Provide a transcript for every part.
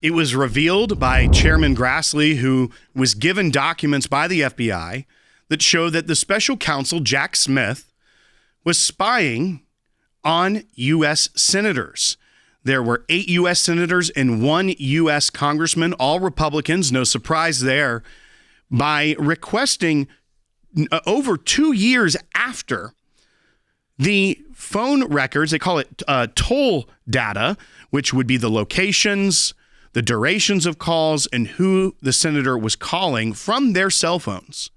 It was revealed by Chairman Grassley, who was given documents by the FBI that show that the special counsel, Jack Smith, was spying on U.S. senators. There were 8 U.S. senators and 1 U.S. congressman, all Republicans, no surprise there, by requesting over 2 years after the phone records, they call it toll data, which would be the locations, the durations of calls, and who the senator was calling from their cell phones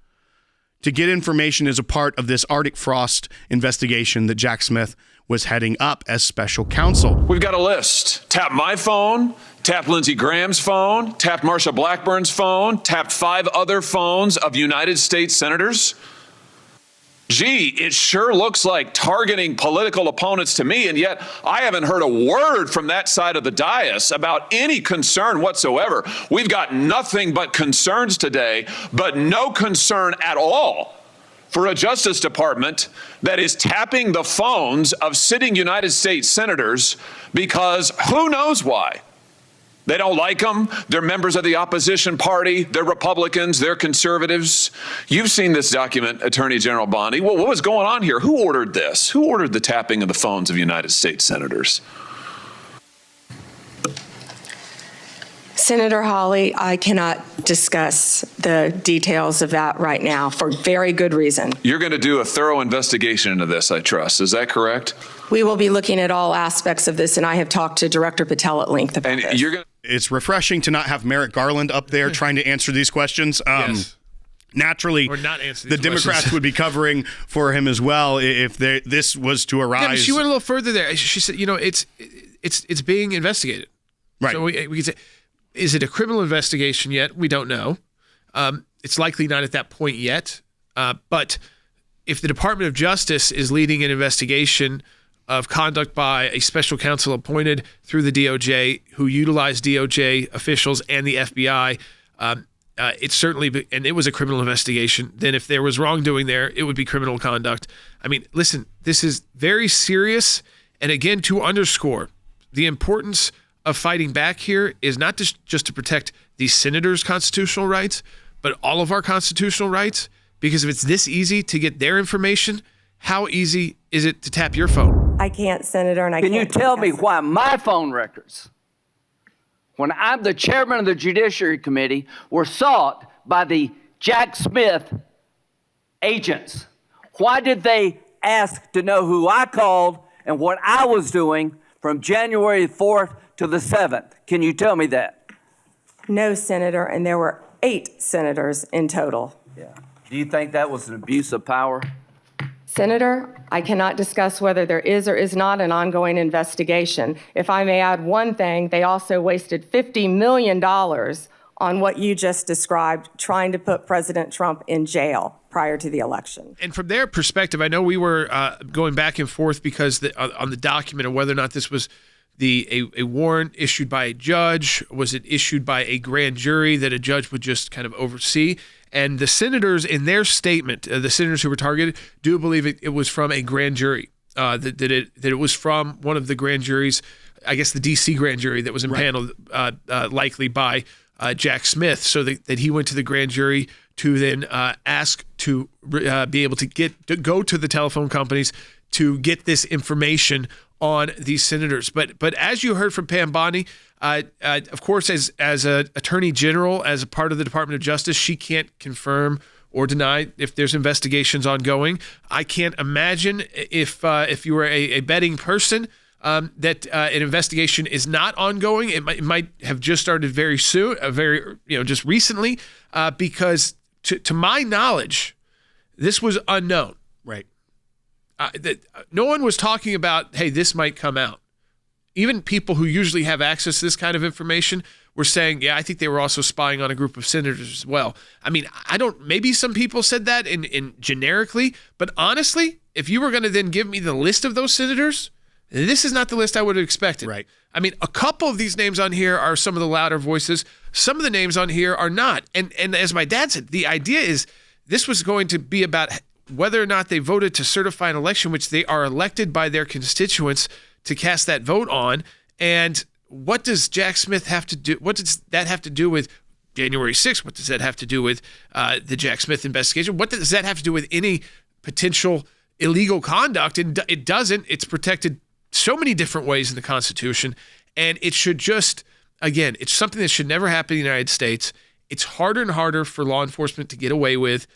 to get information as a part of this Arctic Frost investigation that Jack Smith was heading up as special counsel. We've got a list. Tap my phone, tapped Lindsey Graham's phone, tapped Marsha Blackburn's phone, tapped 5 other phones of United States senators. Gee, it sure looks like targeting political opponents to me, and yet I haven't heard a word from that side of the dais about any concern whatsoever. We've got nothing but concerns today, but no concern at all for a Justice Department that is tapping the phones of sitting United States senators because who knows why. They don't like them. They're members of the opposition party. They're Republicans. They're conservatives. You've seen this document, Attorney General Bondi. Well, what was going on here? Who ordered this? Who ordered the tapping of the phones of United States senators? Senator Hawley, I cannot discuss the details of that right now for very good reason. You're going to do a thorough investigation into this, I trust. Is that correct? We will be looking at all aspects of this, and I have talked to Director Patel at length about this. It's refreshing to not have Merrick Garland up there trying to answer these questions. Yes. Naturally, the Democrats would be covering for him as well if this was to arise. Yeah, she went a little further there. She said, it's being investigated. Right. So we could say, is it a criminal investigation yet? We don't know. It's likely not at that point yet. But if the Department of Justice is leading an investigation of conduct by a special counsel appointed through the DOJ who utilized DOJ officials and the FBI, it's certainly, and it was a criminal investigation, then if there was wrongdoing there, it would be criminal conduct. I mean, listen, this is very serious. And again, to underscore the importance of fighting back here is not just to protect the senators' constitutional rights, but all of our constitutional rights. Because if it's this easy to get their information, how easy is it to tap your phone? I can't, Senator, and I can't. Can you tell me why my phone records, when I'm the chairman of the Judiciary Committee, were sought by the Jack Smith agents? Why did they ask to know who I called and what I was doing from January 4th to the 7th? Can you tell me that? No, Senator, and there were 8 senators in total. Yeah. Do you think that was an abuse of power? Senator, I cannot discuss whether there is or is not an ongoing investigation. If I may add one thing, they also wasted $50 million on what you just described, trying to put President Trump in jail prior to the election. And from their perspective, I know we were going back and forth because on the document of whether or not this was a warrant issued by a judge, was it issued by a grand jury that a judge would just kind of oversee? And the senators in their statement, the senators who were targeted, do believe it was from a grand jury, that it was from one of the grand juries, I guess the D.C. grand jury that was impaneled, likely by Jack Smith, so that he went to the grand jury to then ask to be able to go to the telephone companies to get this information on these senators. But as you heard from Pam Bondi, of course, as an attorney general, as a part of the Department of Justice, she can't confirm or deny if there's investigations ongoing. I can't imagine if you were a betting person that an investigation is not ongoing. It might have just started very soon, just recently, because to my knowledge, this was unknown. Right. No one was talking about, hey, this might come out. Even people who usually have access to this kind of information were saying, yeah, I think they were also spying on a group of senators as well. I mean, maybe some people said that in generically, but honestly, if you were going to then give me the list of those senators, this is not the list I would have expected. Right. I mean, a couple of these names on here are some of the louder voices. Some of the names on here are not. And as my dad said, the idea is this was going to be about whether or not they voted to certify an election, which they are elected by their constituents to cast that vote on. And what does Jack Smith have to do? What does that have to do with January 6th? What does that have to do with the Jack Smith investigation? What does that have to do with any potential illegal conduct? And it doesn't. It's protected so many different ways in the Constitution. And it should just, again, it's something that should never happen in the United States. It's harder and harder for law enforcement to get away with.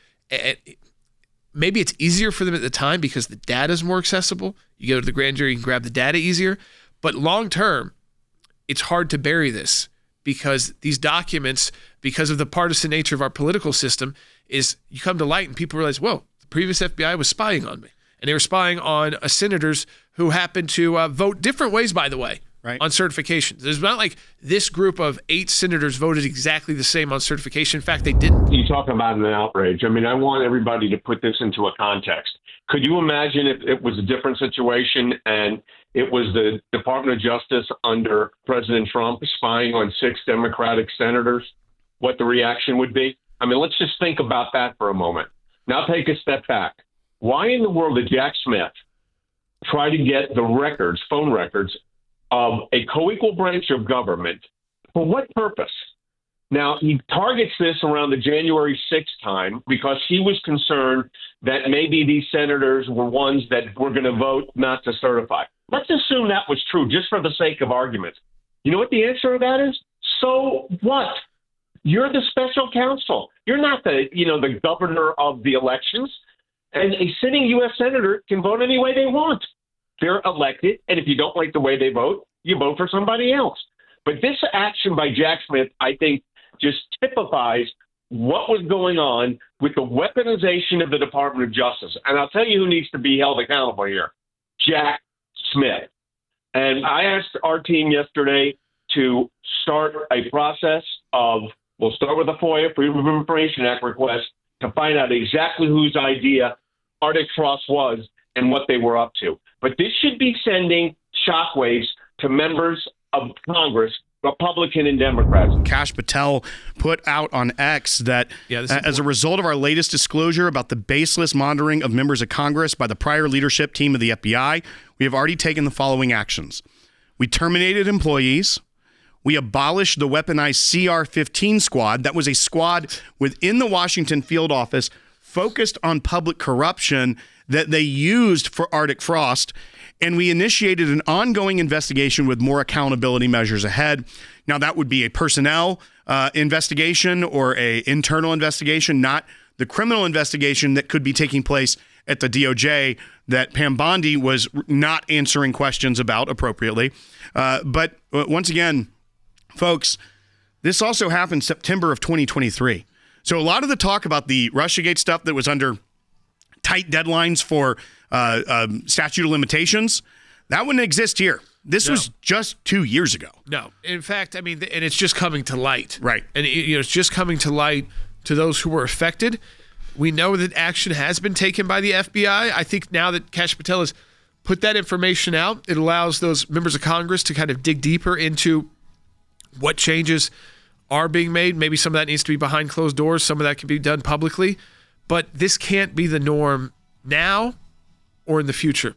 Maybe it's easier for them at the time because the data is more accessible. You go to the grand jury, you can grab the data easier. But long term, it's hard to bury this because these documents, because of the partisan nature of our political system, is you come to light and people realize, whoa, the previous FBI was spying on me. And they were spying on senators who happened to vote different ways, by the way, right, on certifications. It's not like this group of 8 senators voted exactly the same on certification. In fact, they didn't. You talk about an outrage. I mean, I want everybody to put this into a context. Could you imagine if it was a different situation and it was the Department of Justice under President Trump spying on 6 Democratic senators, what the reaction would be? I mean, let's just think about that for a moment. Now take a step back. Why in the world did Jack Smith try to get the records, phone records, of a co-equal branch of government? For what purpose? Now, he targets this around the January 6th time because he was concerned that maybe these senators were ones that were going to vote not to certify. Let's assume that was true, just for the sake of argument. You know what the answer to that is? So what? You're the special counsel. You're not the governor of the elections. And a sitting U.S. senator can vote any way they want. They're elected, and if you don't like the way they vote, you vote for somebody else. But this action by Jack Smith, I think, just typifies what was going on with the weaponization of the Department of Justice. And I'll tell you who needs to be held accountable here: Jack Smith. And I asked our team yesterday to start a process of, we'll start with a FOIA, Freedom of Information Act request, to find out exactly whose idea Arctic Frost was and what they were up to. But this should be sending shockwaves to members of Congress, Republican and Democrats. Kash Patel put out on X that as a result of our latest disclosure about the baseless monitoring of members of Congress by the prior leadership team of the FBI, we have already taken the following actions. We terminated employees. We abolished the weaponized CR-15 squad. That was a squad within the Washington field office focused on public corruption that they used for Arctic Frost. And we initiated an ongoing investigation with more accountability measures ahead. Now, that would be a personnel investigation or a internal investigation, not the criminal investigation that could be taking place at the DOJ that Pam Bondi was not answering questions about appropriately. But once again, folks, this also happened September of 2023. So a lot of the talk about the Russiagate stuff that was under tight deadlines for statute of limitations, that wouldn't exist here. This was just 2 years ago. No. In fact, I mean, and it's just coming to light. Right. And it's just coming to light to those who were affected. We know that action has been taken by the FBI. I think now that Kash Patel has put that information out, it allows those members of Congress to kind of dig deeper into what changes are being made. Maybe some of that needs to be behind closed doors. Some of that can be done publicly. But this can't be the norm now or in the future.